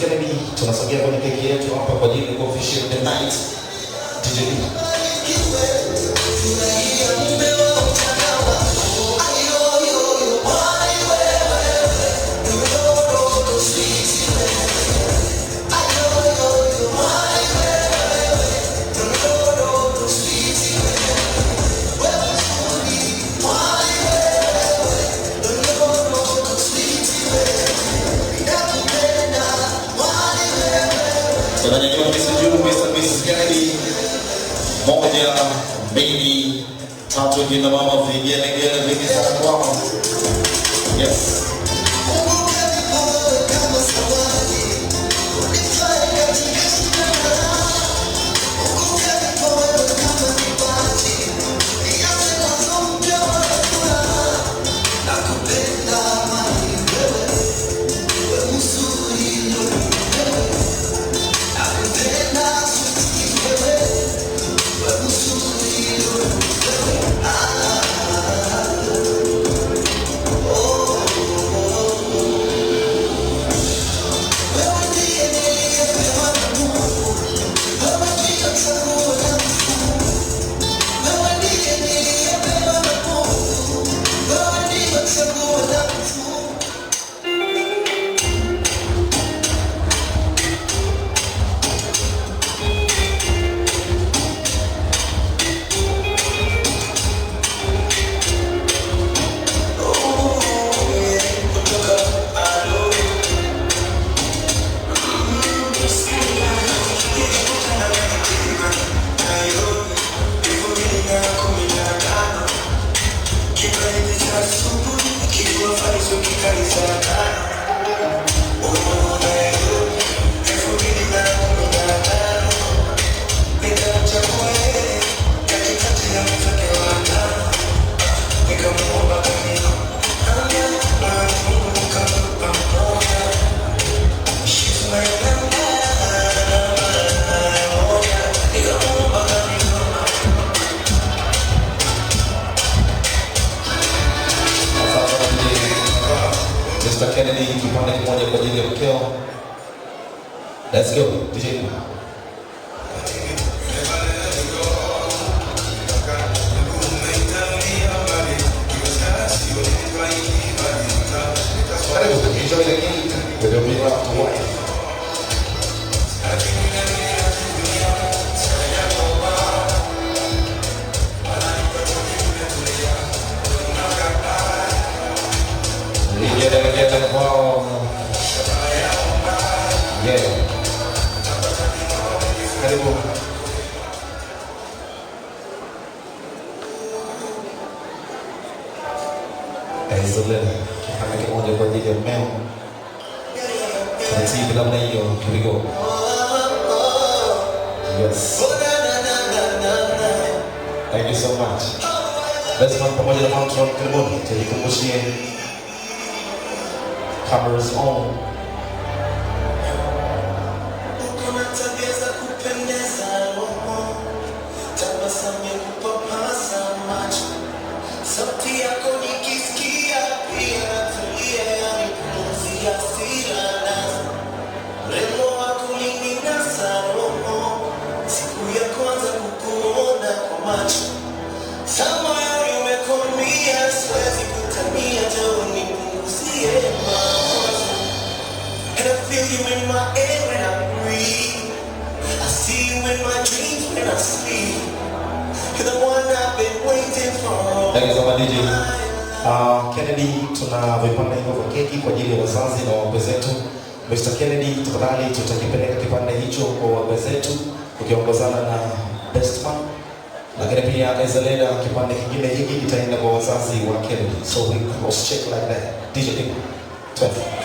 Kennedy, tunasogea kwenye keki yetu hapa kwa ajili ya kuofficial the night. DJ tunanyanyua Mr. Juu, Mrs. Kennedy. Moja, mbili, tatu, kina mama vigelegele vingi sana kwao. Yes. Mr. Kennedy, kipande kimoja kwa ajili ya mkeo. Let's go, DJ. Enjoy the game with your beloved wife. Get wow. Yeah. Karibu. Excellent. Kipande kimoja kwa ajili ya mmeo. Tunatibu namna hiyo. Here we go. Yes. Thank you so much. Let's run pamoja na Mountron Karibuni. Tujikumbushie cameras on. You in my air when I breathe. I see you in my dreams when I sleep. You're the one I've been waiting for. Thank you so much, DJ. Kennedy, tuna vipande hivyo vya keki kwa ajili ya wazazi na wakwe zetu. Mr. Kennedy, tafadhali tutakipeleka kipande hicho kwa wakwe zetu ukiongozana na best man. Lakini pia Ezaleda, kipande kingine hiki kitaenda kwa wazazi wa Kennedy. So we cross check like that. DJ, 12.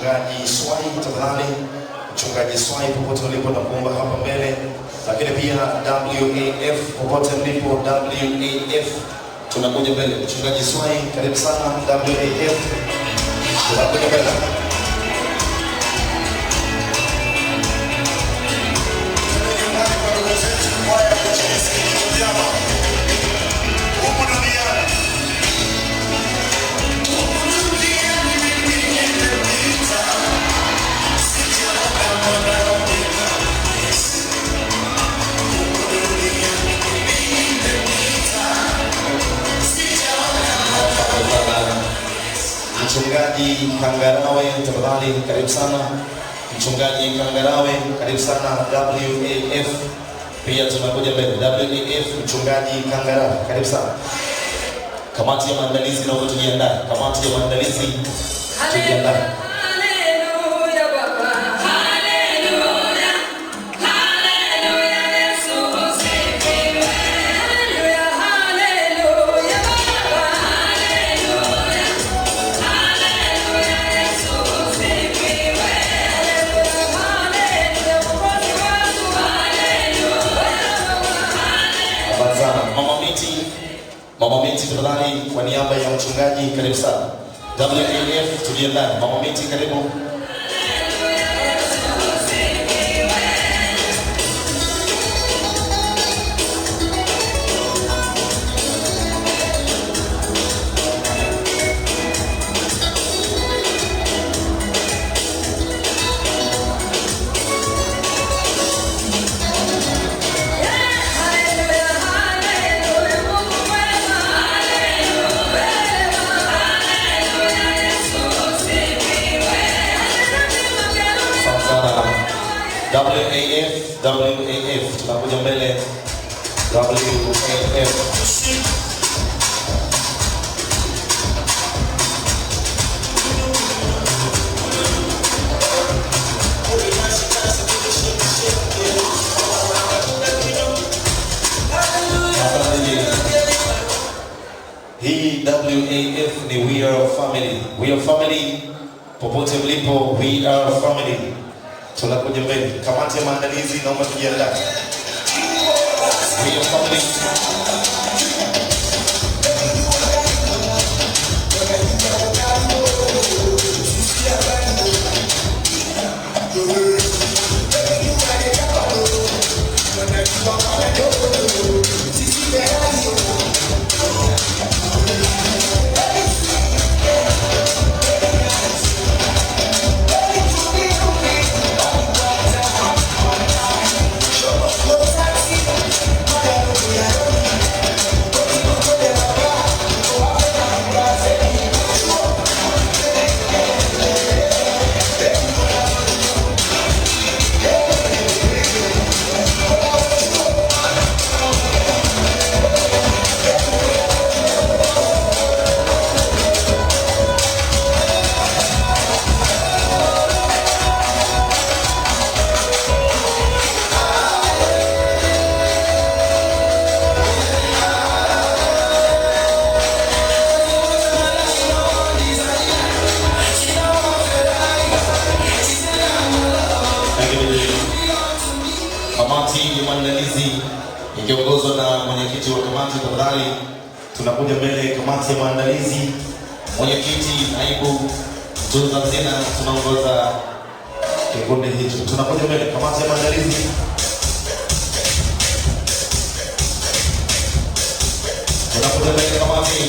mchungaji Swai tafadhali. Mchungaji Swai popote ulipo na kuomba hapa mbele, lakini pia WAF popote mlipo, WAF tunakuja mbele. Mchungaji Swai karibu sana. WAF tunakuja mbele. Mchungaji Kangarawe tafadhali karibu sana. Mchungaji Kangarawe karibu sana. WAF pia tunakuja mbele. WAF mchungaji Kangarawe karibu sana. Kamati ya maandalizi naomba tujiandae. Kamati ya maandalizi tujiandae. Mama Miti tafadhali kwa niaba ya mchungaji karibu sana. WAF tujiandae. Mama Miti karibu. WAF tunakuja mbele. WAF hii WAF ni we are family. We are family popote mlipo, we are family. Tunakuja mbele. Kamati ya maandalizi naomba tujiandae. We are family. Kamati ya maandalizi ikiongozwa na mwenyekiti wa kamati tafadhali tunakuja mbele. Kamati ya maandalizi, mwenyekiti, naibu, mtunza hazina tunaongoza kikundi hicho. Tunakuja mbele. Kamati ya maandalizi tunakuja mbele. Kamati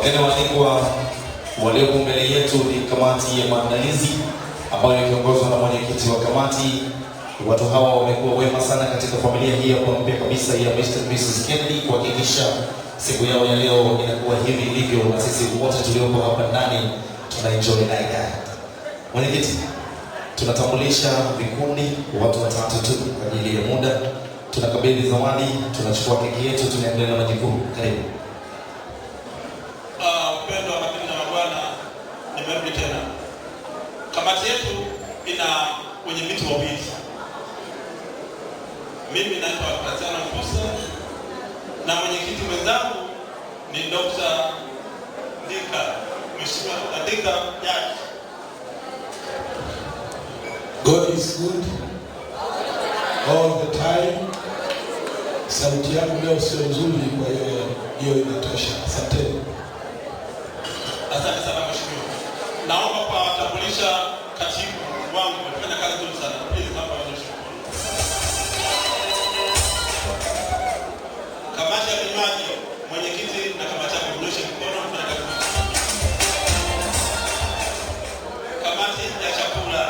Wageni waalikwa waliopo mbele yetu ni kamati ya maandalizi ambayo ikiongozwa na mwenyekiti wa kamati. Watu hawa wamekuwa wema sana katika familia hii hapa mpya kabisa ya Mr. and Mrs. Kennedy kuhakikisha siku yao ya leo inakuwa hivi ilivyo, na sisi wote tuliopo hapa ndani tunaenjoy naye. Mwenyekiti, tunatambulisha vikundi watu watatu tu kwa ajili ya muda. Tunakabidhi zawadi, tunachukua keki yetu, tunaendelea na majukumu. Karibu. Upendo wa mabibi na mabwana, nimerudi tena. Kamati yetu ina wenyeviti wawili. Mimi naitwa Tatiana Mkusa na mwenyekiti mwenzangu ni Dr. Dika, Mheshimiwa Dika Jaji. God is good all the time. Sauti yangu leo sio nzuri, kwa hiyo inatosha. Asante. Asante sana mheshimiwa. Naomba kuwatambulisha katibu wangu, amefanya kazi nzuri sana. Please hapa mheshimiwa. Kamati ya vinywaji, mwenyekiti na kamati ya kuonyesha mkono na kazi. Kamati ya chakula.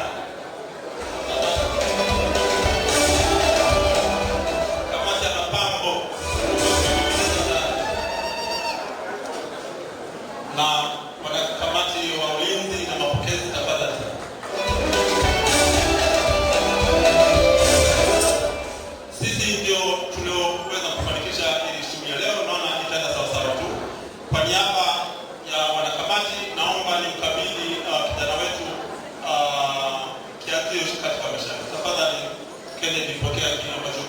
Kamati ya mapambo. Na kamati wa ulinzi na mapokezi tafadhali. Sisi ndio tulioweza kufanikisha ili shughuli ya leo, naona itaenda sawa sawa tu. Kwa niaba ya wanakamati naomba nimkabidhi kijana wetu kiatio katika maisha. Tafadhali Kennedy, pokea kile ambacho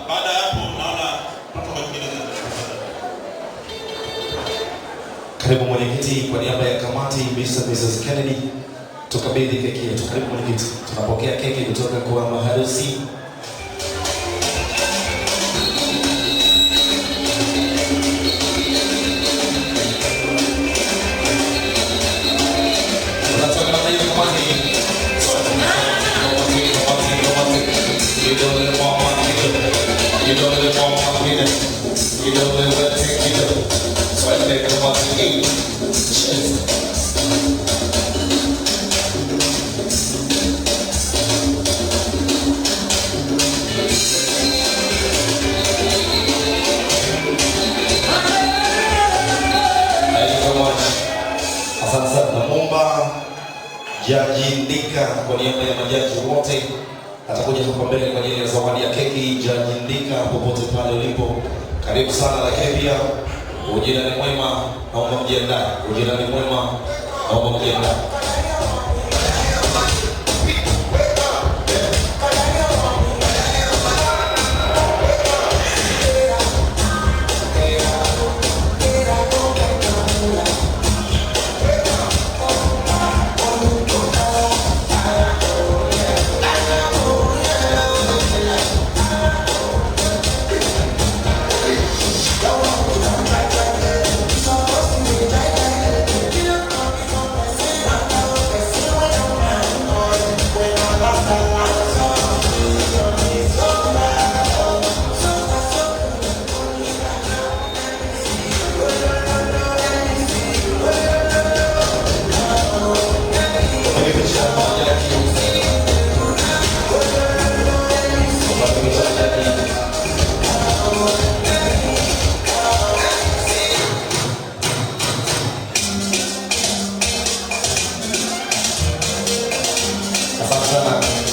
baada ya hapo naona protokoli nyingine zinachukua. Karibu mwenyekiti, kwa niaba ya kamati Mr. and Mrs. Kennedy, tukabidhi keki yetu. Karibu mwenyekiti, tunapokea keki kutoka kwa maharusi. Asante sana. Naomba Jaji Ndika kwa niaba ya majaji wote atakuja hapa mbele kwa ajili ya zawadi ya keki. Jaji Ndika, popote pale ulipo, karibu sana. Lakini pia ujirani mwema, naomba mjiandae. Ujirani mwema, naomba mjiandae.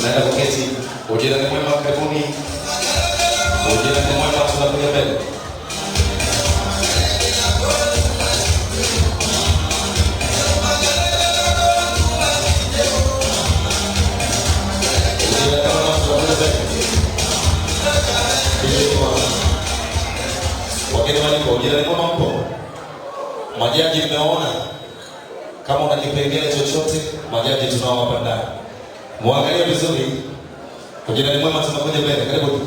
Naenda kuketi. Ujirani mwema, karibuni. Ujirani mwema, tunakuja mbele. Wageni waliko, ujirani mwema mpo. Majaji mmeona kama una kipengele chochote, majaji tunao hapa ndani. Muangalie vizuri. Ujirani mwema, tunakuja mbele. Karibu.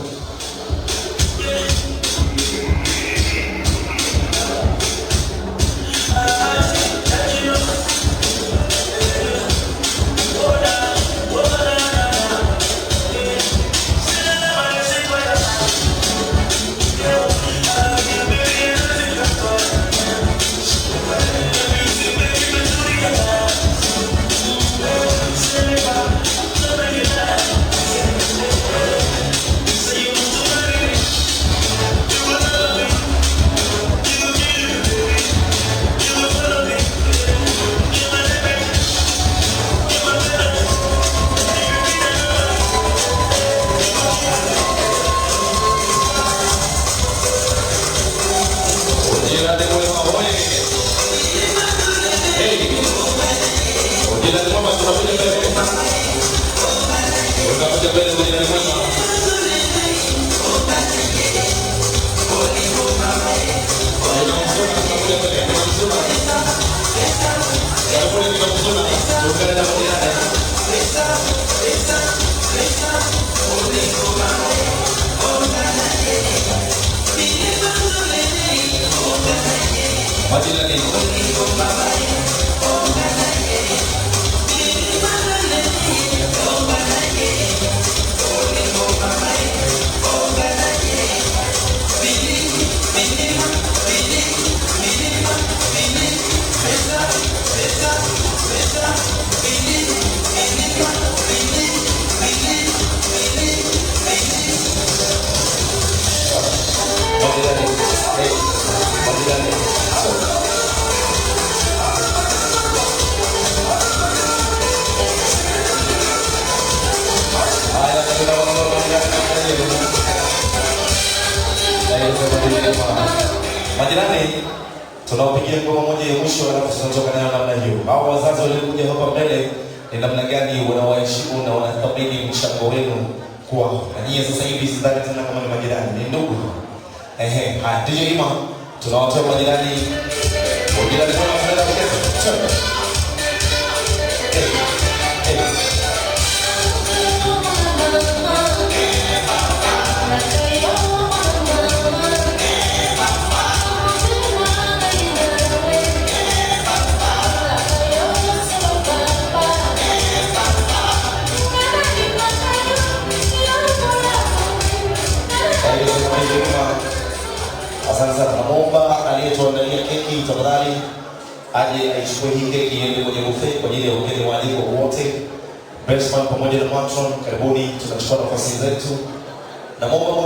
Majirani, tunawapigia ngoma moja ya mwisho alafu tunatoka nayo namna hiyo. Hao wazazi waliokuja hapa mbele ni namna gani wanawaheshimu na wanathamini mchango wenu kwao. Na nyie sasa hivi sidhani tena kama ni majirani, ni ndugu. Haya, DJ Ima, tunawatoa majirani. Majirani kwa tunaenda kucheza. Asante sana. Naomba aliyetuandalia keki tafadhali aje aichukue hii keki iende kwenye buffet kwa ajili ya ugeni waalikwa wote. Bestman pamoja na Matron, karibuni, tunachukua nafasi zetu. Naomba